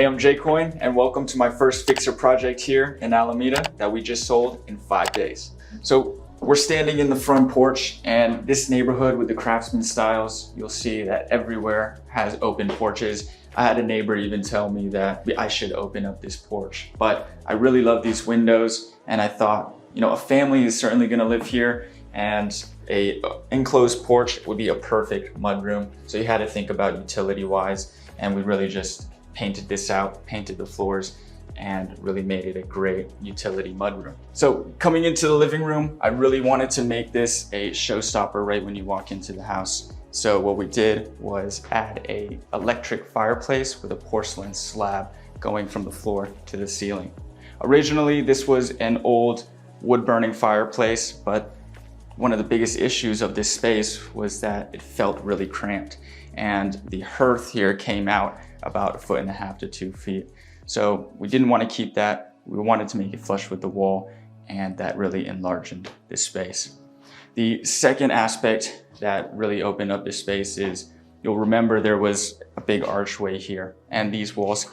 Hey, I'm Jay Coyne, and welcome to my first fixer project here in Alameda that we just sold in 5 days. So we're standing in the front porch, and this neighborhood with the craftsman styles, you'll see that everywhere has open porches. I had a neighbor even tell me that I should open up this porch, but I really love these windows, and I thought, a family is certainly gonna live here, and a enclosed porch would be a perfect mudroom. So you had to think about utility wise, and we really just painted this out, painted the floors, and really made it a great utility mudroom. So coming into the living room, I really wanted to make this a showstopper right when you walk into the house. So what we did was add a electric fireplace with a porcelain slab going from the floor to the ceiling. Originally, this was an old wood burning fireplace, but one of the biggest issues of this space was that it felt really cramped, and the hearth here came out about 1.5 to 2 feet. So we didn't want to keep that. We wanted to make it flush with the wall, and that really enlarged this space. The second aspect that really opened up this space is, you'll remember there was a big archway here, and these walls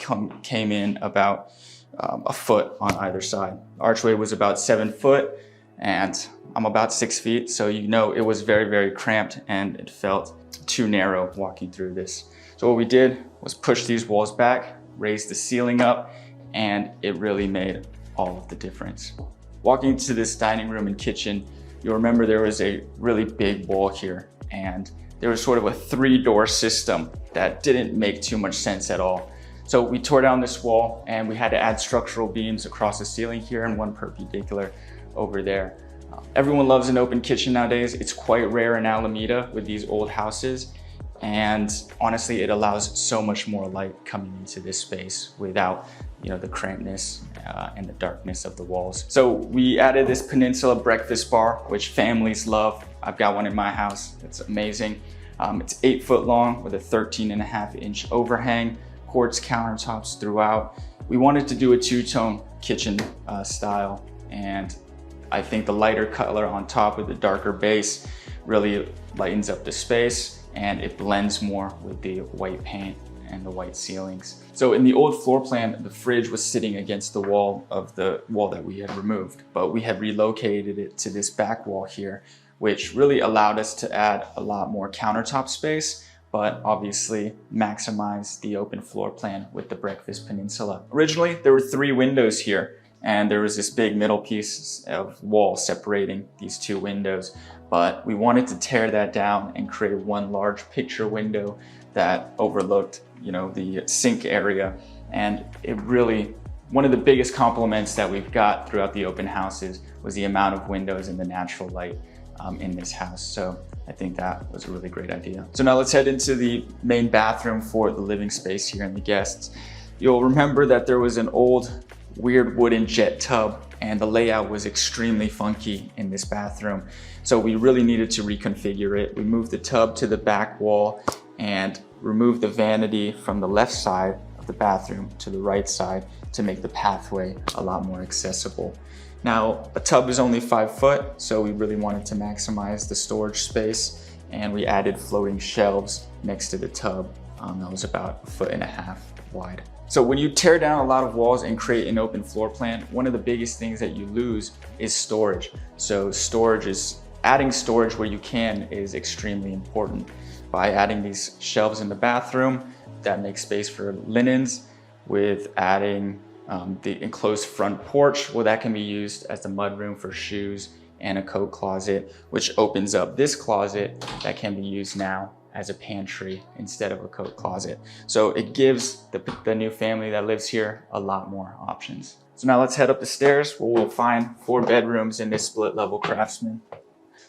came in about a foot on either side. The archway was about 7 foot, and I'm about 6 feet, so it was very, very cramped, and it felt too narrow walking through this. So what we did was push these walls back, raise the ceiling up, and it really made all of the difference. Walking to this dining room and kitchen, you'll remember there was a really big wall here, and there was sort of a 3-door system that didn't make too much sense at all. So we tore down this wall, and we had to add structural beams across the ceiling here and one perpendicular over there. Everyone loves an open kitchen nowadays. It's quite rare in Alameda with these old houses. And honestly, it allows so much more light coming into this space without the crampedness and the darkness of the walls. So we added this peninsula breakfast bar, which families love. I've got one in my house. It's amazing. It's 8 foot long with a 13.5-inch overhang, quartz countertops throughout. We wanted to do a 2-tone kitchen style, and I think the lighter color on top with the darker base really lightens up the space, and it blends more with the white paint and the white ceilings. So in the old floor plan, the fridge was sitting against the wall that we had removed, but we had relocated it to this back wall here, which really allowed us to add a lot more countertop space, but obviously maximize the open floor plan with the breakfast peninsula. Originally, there were 3 windows here, and there was this big middle piece of wall separating these 2 windows. But we wanted to tear that down and create one large picture window that overlooked, the sink area. And it really, one of the biggest compliments that we've got throughout the open houses was the amount of windows and the natural light in this house. So I think that was a really great idea. So now let's head into the main bathroom for the living space here and the guests. You'll remember that there was an old weird wooden jet tub, and the layout was extremely funky in this bathroom. So we really needed to reconfigure it. We moved the tub to the back wall and removed the vanity from the left side of the bathroom to the right side to make the pathway a lot more accessible. Now, a tub is only 5 foot, so we really wanted to maximize the storage space, and we added floating shelves next to the tub. That was about 1.5 feet wide. So when you tear down a lot of walls and create an open floor plan, one of the biggest things that you lose is storage. So adding storage where you can is extremely important. By adding these shelves in the bathroom, that makes space for linens. With adding the enclosed front porch, well, that can be used as the mudroom for shoes and a coat closet, which opens up this closet that can be used now as a pantry instead of a coat closet. So it gives the new family that lives here a lot more options. So now let's head up the stairs where we'll find 4 bedrooms in this split level craftsman.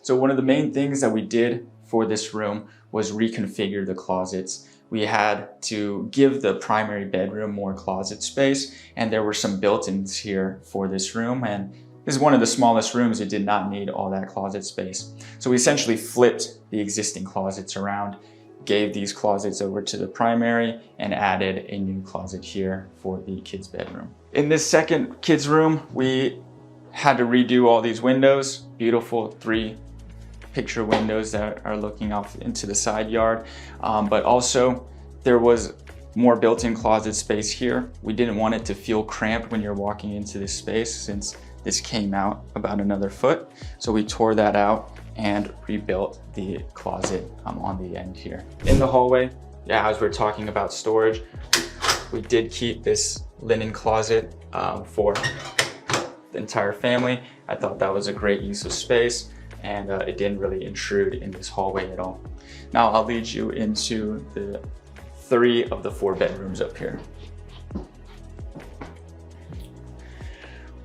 So one of the main things that we did for this room was reconfigure the closets. We had to give the primary bedroom more closet space, and there were some built-ins here for this room, and this is one of the smallest rooms. It did not need all that closet space. So we essentially flipped the existing closets around, gave these closets over to the primary, and added a new closet here for the kids' bedroom. In this second kids' room, we had to redo all these windows, beautiful 3 picture windows that are looking off into the side yard. But also there was more built-in closet space here. We didn't want it to feel cramped when you're walking into this space since this came out about another foot. So we tore that out and rebuilt the closet on the end here. In the hallway, as we're talking about storage, we did keep this linen closet for the entire family. I thought that was a great use of space, and it didn't really intrude in this hallway at all. Now I'll lead you into the 3 of the 4 bedrooms up here.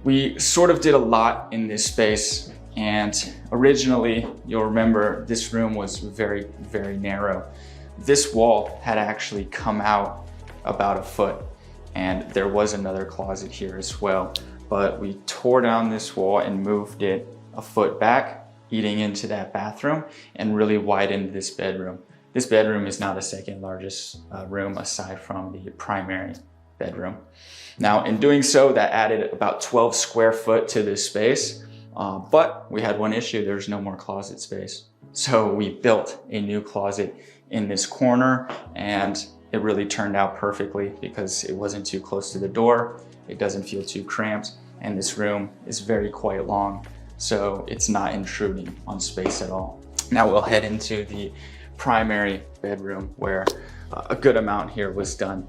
We sort of did a lot in this space, and originally, you'll remember, this room was very, very narrow. This wall had actually come out about a foot, and there was another closet here as well, but we tore down this wall and moved it a foot back, eating into that bathroom, and really widened this bedroom. This bedroom is now the second largest room aside from the primary bedroom. Now, in doing so, that added about 12 square foot to this space, but we had one issue: there's no more closet space. So we built a new closet in this corner, and it really turned out perfectly because it wasn't too close to the door, it doesn't feel too cramped, and this room is very quite long, so it's not intruding on space at all. Now we'll head into the primary bedroom where a good amount here was done.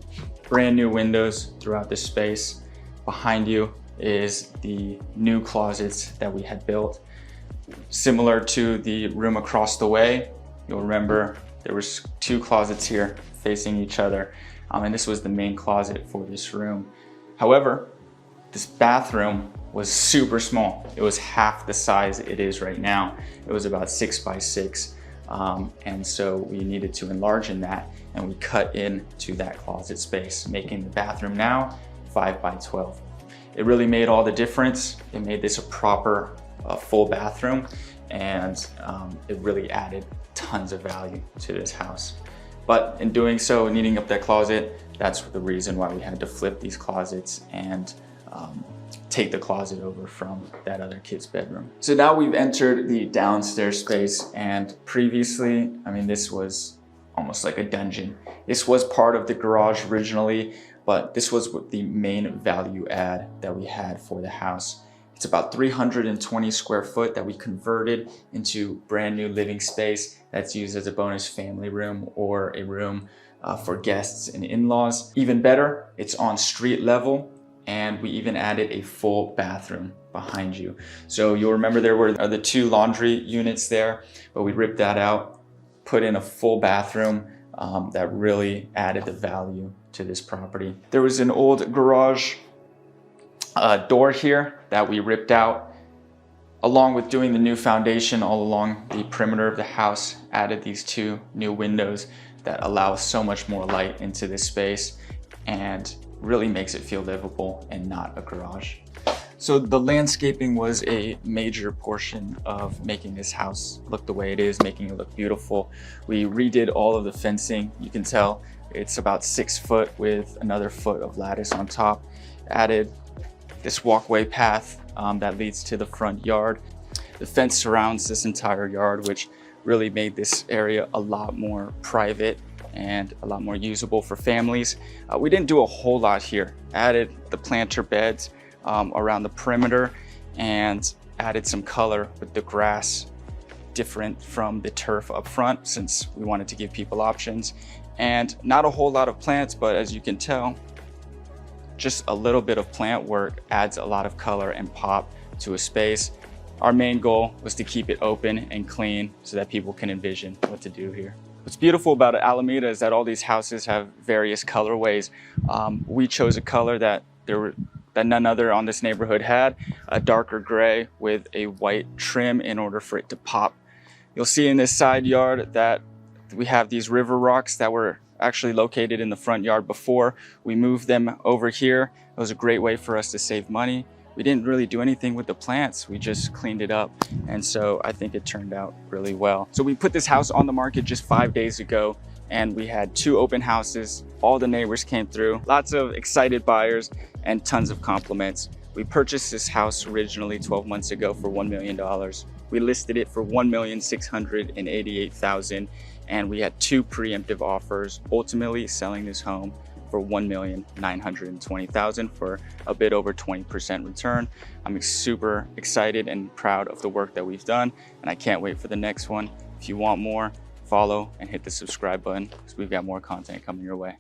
Brand new windows throughout this space. Behind you is the new closets that we had built. Similar to the room across the way, you'll remember there was 2 closets here facing each other, and this was the main closet for this room. However, this bathroom was super small. It was half the size it is right now. It was about 6 by 6. And so we needed to enlarge in that, and we cut into that closet space, making the bathroom now 5 by 12. It really made all the difference. It made this a proper full bathroom, and it really added tons of value to this house. But in doing so, neating up that closet, that's the reason why we had to flip these closets and take the closet over from that other kid's bedroom. So now we've entered the downstairs space, and previously, this was almost like a dungeon. This was part of the garage originally, but this was the main value add that we had for the house. It's about 320 square foot that we converted into brand new living space that's used as a bonus family room or a room for guests and in-laws. Even better, it's on street level, and we even added a full bathroom behind you. So you'll remember there were the 2 laundry units there, but we ripped that out, put in a full bathroom that really added the value to this property. There was an old garage door here that we ripped out, along with doing the new foundation all along the perimeter of the house. Added these 2 new windows that allow so much more light into this space and really makes it feel livable and not a garage. So the landscaping was a major portion of making this house look the way it is, making it look beautiful. We redid all of the fencing. You can tell it's about 6 foot with another foot of lattice on top. Added this walkway path that leads to the front yard. The fence surrounds this entire yard, which really made this area a lot more private and a lot more usable for families. We didn't do a whole lot here. Added the planter beds around the perimeter and added some color with the grass different from the turf up front, since we wanted to give people options. And not a whole lot of plants, but as you can tell, just a little bit of plant work adds a lot of color and pop to a space. Our main goal was to keep it open and clean so that people can envision what to do here. What's beautiful about Alameda is that all these houses have various colorways. We chose a color that none other on this neighborhood had, a darker gray with a white trim in order for it to pop. You'll see in this side yard that we have these river rocks that were actually located in the front yard before. We moved them over here. It was a great way for us to save money. We didn't really do anything with the plants. We just cleaned it up. And so I think it turned out really well. So we put this house on the market just 5 days ago, and we had 2 open houses. All the neighbors came through, lots of excited buyers and tons of compliments. We purchased this house originally 12 months ago for $1 million. We listed it for $1,688,000, and we had 2 preemptive offers, ultimately selling this home for $1,920,000 for a bit over 20% return. I'm super excited and proud of the work that we've done, and I can't wait for the next one. If you want more, follow and hit the subscribe button because we've got more content coming your way.